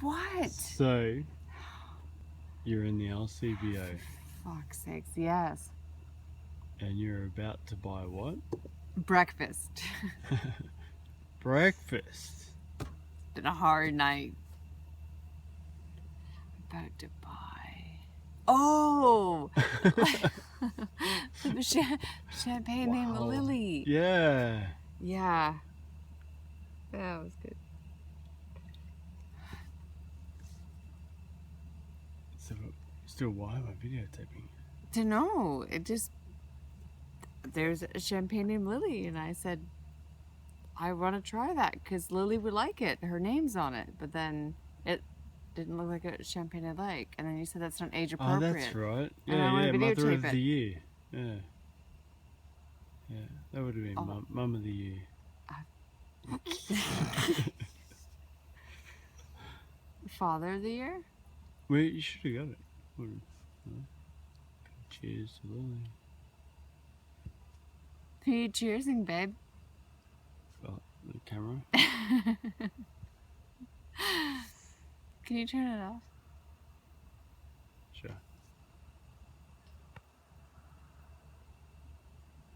What? So, you're in the LCBO. Fuck's sakes, yes. And you're about to buy what? Breakfast. Breakfast. Been a hard night. About to buy. Oh! The champagne named Wow. Lily. Yeah. Yeah. That was good. So, still, why am I videotaping? To know, it just, there's a champagne named Lily, and I said, I want to try that because Lily would like it. Her name's on it, but then it didn't look like a champagne I like. And then you said that's not age Oh, appropriate. that's right. And I Yeah, wanna yeah, Mother videotape of it. the Year. Yeah. Yeah, that would have been Oh. Mum of the Year. Father of the Year? Well, you should have got it. Cheers to Lily. Who you cheersing, babe? Oh, the camera. Can you turn it off? Sure.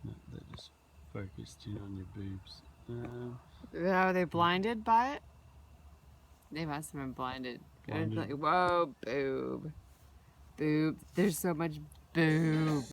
No, that just focused in on your boobs. Are they blinded by it? They must have been blinded. Blinded. It's like, whoa, boob. Boob. There's so much boob.